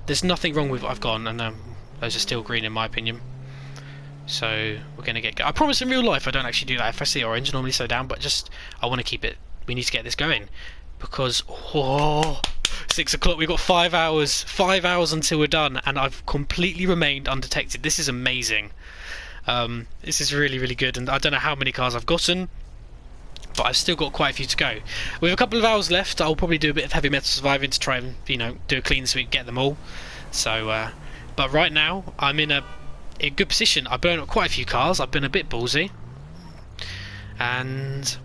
Speaker 1: There's nothing wrong with what I've gone, and those are still green in my opinion. So we're going to get... I promise in real life I don't actually do that. If I see orange, I normally slow down, but just I want to keep it... We need to get this going. Because... Oh, 6 o'clock, we've got 5 hours. 5 hours until we're done, and I've completely remained undetected. This is amazing. This is really, really good, and I don't know how many cars I've gotten, but I've still got quite a few to go. With a couple of hours left, I'll probably do a bit of heavy metal surviving to try and, you know, do a clean sweep, get them all. So, but right now I'm in a good position. I've blown up quite a few cars. I've been a bit ballsy, and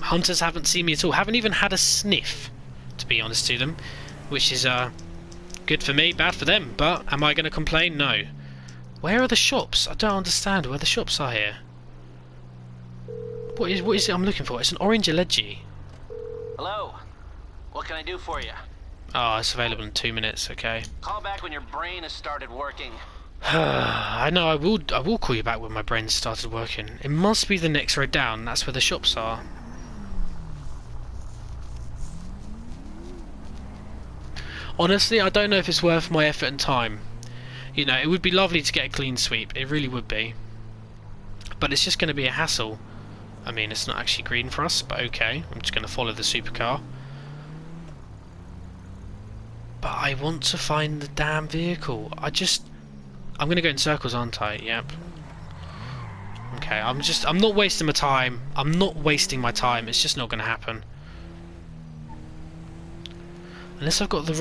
Speaker 1: hunters haven't seen me at all. Haven't even had a sniff, to be honest to them, which is good for me, bad for them. But am I going to complain? No. Where are the shops? I don't understand where the shops are here. What is it I'm looking for? It's an orange Elegy.
Speaker 2: Hello. What can I do for you?
Speaker 1: Oh, it's available in 2 minutes. Okay.
Speaker 2: Call back when your brain has started working.
Speaker 1: I know. I will call you back when my brain started working. It must be the next road down. That's where the shops are. Honestly, I don't know if it's worth my effort and time. You know, it would be lovely to get a clean sweep. It really would be. But it's just going to be a hassle. I mean, it's not actually green for us, but okay. I'm just going to follow the supercar. But I want to find the damn vehicle. I'm going to go in circles, aren't I? Yep. Okay, I'm not wasting my time. I'm not wasting my time. It's just not going to happen. Unless I've got the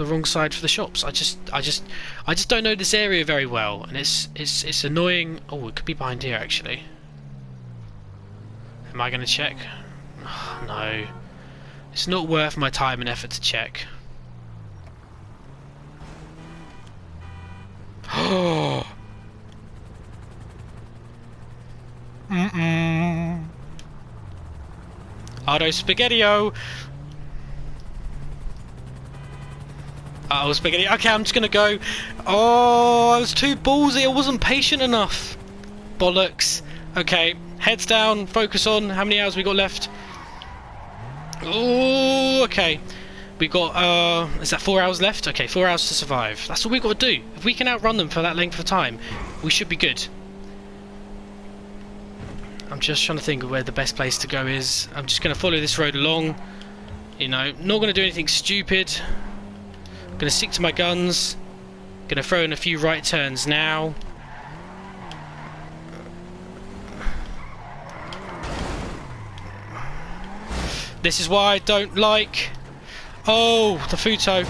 Speaker 1: wrong side for the shops. I just don't know this area very well, and it's annoying. Oh, it could be behind here actually. Am I going to check? Oh, no. It's not worth my time and effort to check. Oh. Auto Spaghetti-O! Uh-oh, Spaghetti. Okay, I'm just gonna go. Oh, I was too ballsy. I wasn't patient enough. Bollocks. Okay, heads down. Focus on. How many hours we got left? Oh, okay. We got, is that 4 hours left? Okay, 4 hours to survive. That's all we've got to do. If we can outrun them for that length of time, we should be good. I'm just trying to think of where the best place to go is. I'm just going to follow this road along. You know, not going to do anything stupid. I'm going to stick to my guns. Going to throw in a few right turns now. This is why I don't like... Oh, the Futo.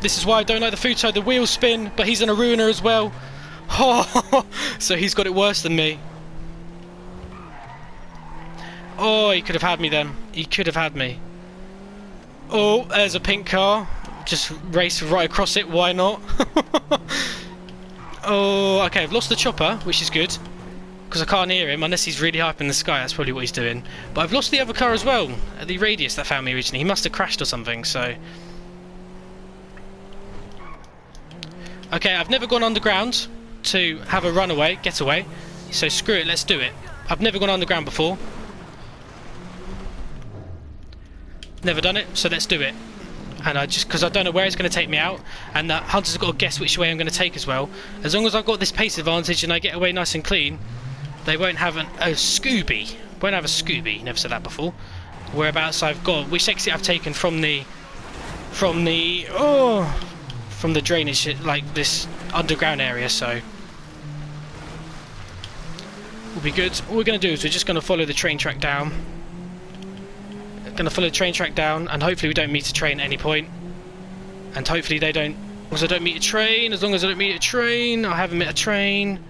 Speaker 1: This is why I don't like the Futo. The wheels spin, but he's in a ruiner as well. Oh, so he's got it worse than me. Oh, he could have had me then. He could have had me. Oh, there's a pink car. Just race right across it. Why not? Oh, okay. I've lost the chopper, which is good. Because I can't hear him unless he's really high up in the sky. That's probably what he's doing. But I've lost the other car as well. The Radius that found me originally. He must have crashed or something, so... Okay, I've never gone underground to have a runaway, getaway. So screw it, let's do it. I've never gone underground before. Never done it, so let's do it. And because I don't know where it's going to take me out, and the hunter's got to guess which way I'm going to take as well. As long as I've got this pace advantage and I get away nice and clean, they won't have a Scooby. Won't have a Scooby. Never said that before. Whereabouts I've gone, which exit I've taken from the drainage, like this underground area. So we'll be good. All we're going to do is we're just going to follow the train track down. Going to follow the train track down, and hopefully we don't meet a train at any point. And hopefully they don't. As long as I don't meet a train. As long as I don't meet a train, I haven't met a train.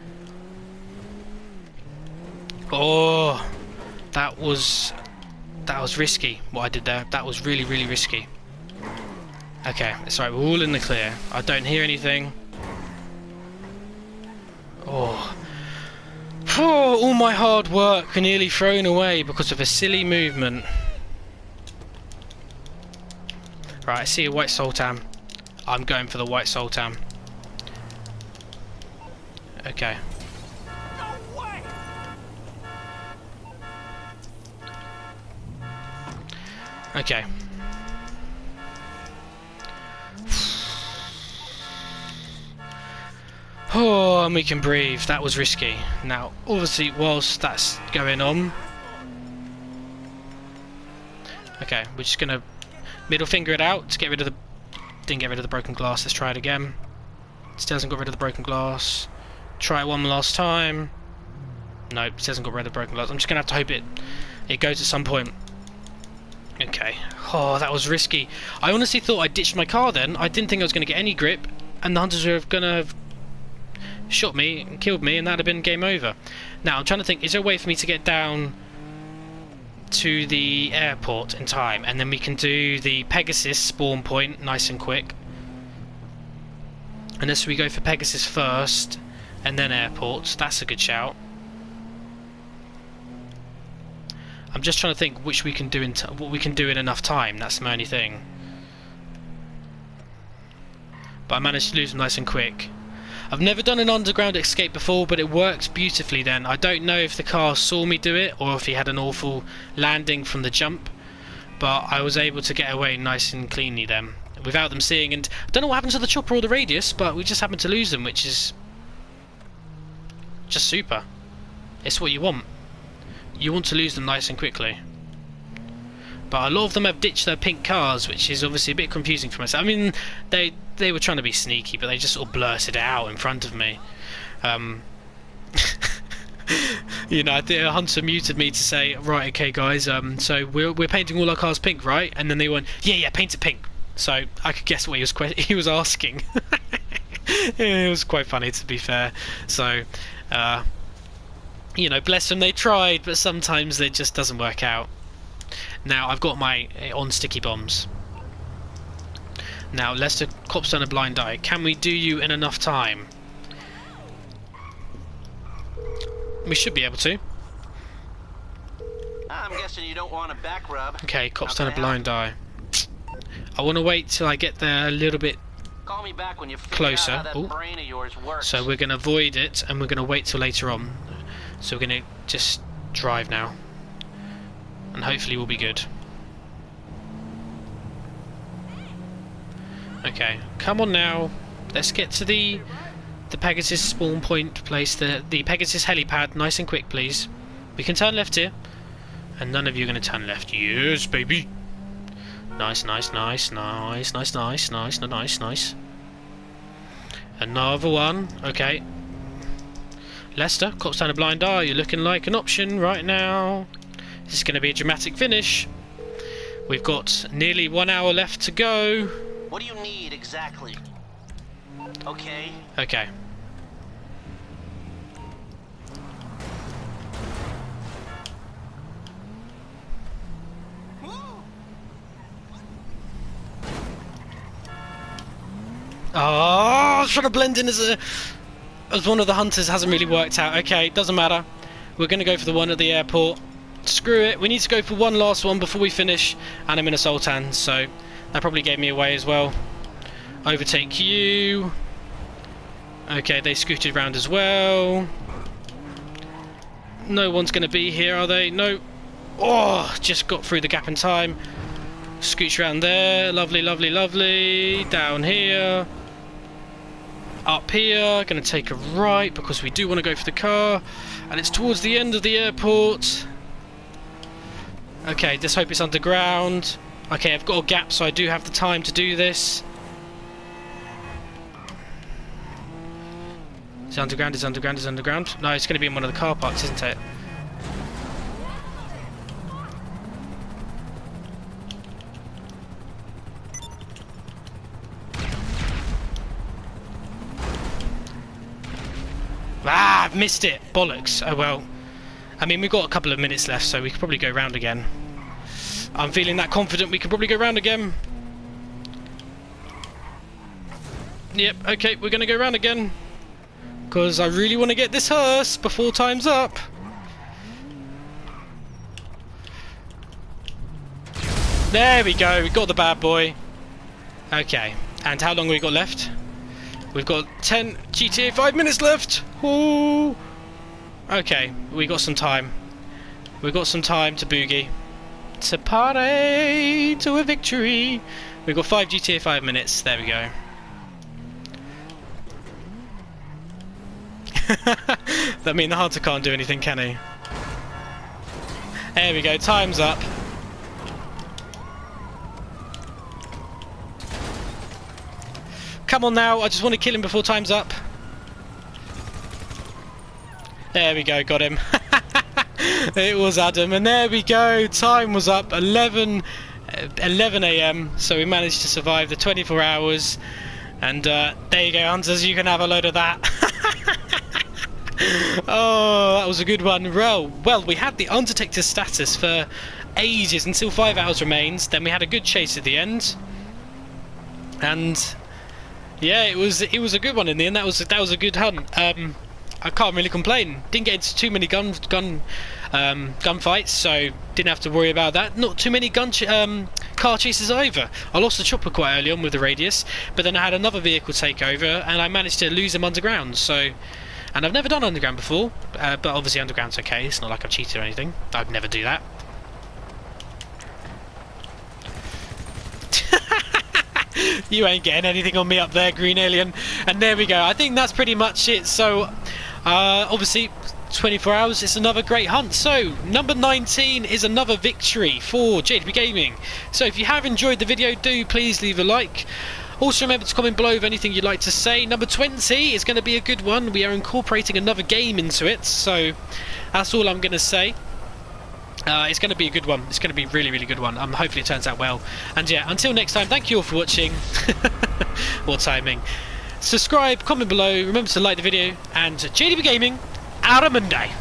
Speaker 1: Oh, that was risky. What I did there. That was really, really risky. Okay, it's alright. We're all in the clear. I don't hear anything. Oh. Oh, all my hard work nearly thrown away because of a silly movement. Right, I see a white Sultan. I'm going for the white Sultan. Okay.
Speaker 2: No way!
Speaker 1: Okay. Oh, and we can breathe. That was risky. Now, obviously, whilst that's going on... Okay, we're just going to middle finger it out to get rid of the... Didn't get rid of the broken glass. Let's try it again. Still hasn't got rid of the broken glass. Try it one last time. Nope, still hasn't got rid of the broken glass. I'm just going to have to hope it goes at some point. Okay. Oh, that was risky. I honestly thought I ditched my car then. I didn't think I was going to get any grip, and the hunters were going to have shot me and killed me, and that'd have been game over. Now, I'm trying to think, is there a way for me to get down to the airport in time, and then we can do the Pegasus spawn point nice and quick? Unless we go for Pegasus first, and then airport. That's a good shout. I'm just trying to think which we can do in what we can do in enough time. That's my only thing. But I managed to lose them nice and quick. I've never done an underground escape before, but it worked beautifully then. I don't know if the car saw me do it or if he had an awful landing from the jump, but I was able to get away nice and cleanly then without them seeing. And I don't know what happened to the chopper or the radius, but we just happened to lose them, which is just super. It's what you want. You want to lose them nice and quickly. But a lot of them have ditched their pink cars, which is obviously a bit confusing for myself. I mean, they were trying to be sneaky, but they just sort of blurted it out in front of me. You know, the hunter muted me to say, right, okay guys, so we're painting all our cars pink, right? And then they went, yeah, paint it pink. So I could guess what he was asking. It was quite funny, to be fair. So you know, bless them, they tried, but sometimes it just doesn't work out. Now I've got my on sticky bombs. Now Lester, cops turn a blind eye. Can we do you in enough time? We should be able to.
Speaker 2: I'm guessing you don't want a back rub.
Speaker 1: Okay, cops turn a blind eye. I want to wait till I get there a little bit
Speaker 2: Call me back when you figure
Speaker 1: closer.
Speaker 2: out how that brain of yours works.
Speaker 1: So we're going to avoid it, and we're going to wait till later on. So we're going to just drive now, and hopefully we'll be good. Okay, come on now. Let's get to the Pegasus spawn point place, the Pegasus helipad, nice and quick, please. We can turn left here, and none of you are going to turn left. Yes, baby. Nice, nice, nice, nice, nice, nice, nice, nice, nice. Another one. Okay. Lester, cops turn a blind eye. You're looking like an option right now. This is going to be a dramatic finish. We've got nearly 1 hour left to go.
Speaker 2: What do you need exactly? Okay.
Speaker 1: Okay. Oh, I was trying to blend in as one of the hunters. Hasn't really worked out. Okay, doesn't matter. We're going to go for the one at the airport. Screw it. We need to go for one last one before we finish. And I'm in a Sultan, so that probably gave me away as well. Overtake you. Okay, they scooted around as well. No one's going to be here, are they? No. Oh, just got through the gap in time. Scooch around there. Lovely, lovely, lovely. Down here. Up here. Going to take a right because we do want to go for the car. And it's towards the end of the airport. Okay, let's hope it's underground. Okay, I've got a gap, so I do have the time to do this. Is it underground? Is it underground? Is it underground? No, it's going to be in one of the car parks, isn't it? Ah, I've missed it. Bollocks. Oh well. I mean, we've got a couple of minutes left, so we could probably go round again. I'm feeling that confident we could probably go round again. Yep, okay, we're going to go round again. Because I really want to get this hearse before time's up. There we go, we got the bad boy. Okay, and how long have we got left? We've got 10 GTA 5 minutes left. Ooh. Okay, we got some time. We've got some time to boogie. To party to a victory. We've got 5 GTA 5 minutes. There we go. That means the hunter can't do anything, can he? There we go, time's up. Come on now, I just want to kill him before time's up. There we go, got him. It was Adam, and there we go, time was up. 11 11 a.m. So we managed to survive the 24 hours. And there you go, hunters, you can have a load of that. Oh, that was a good one. Well, we had the undetected status for ages until 5 hours remains. Then we had a good chase at the end. And yeah, it was a good one in the end. That was a good hunt. I can't really complain. Didn't get into too many gunfights, so didn't have to worry about that. Not too many car chases either. I lost the chopper quite early on with the radius, but then I had another vehicle take over, and I managed to lose them underground. So, and I've never done underground before, but obviously underground's okay. It's not like I've cheated or anything. I'd never do that. You ain't getting anything on me up there, green alien. And there we go. I think that's pretty much it. So obviously 24 hours is another great hunt. So number 19 is another victory for JDB Gaming. So if you have enjoyed the video, do please leave a like. Also remember to comment below with anything you'd like to say. Number 20 is going to be a good one. We are incorporating another game into it, so that's all I'm going to say. It's going to be a good one. It's going to be a really, really good one. Hopefully it turns out well. And yeah, until next time, thank you all for watching. Or timing. Subscribe, comment below, remember to like the video, and JDB Gaming, out of Monday.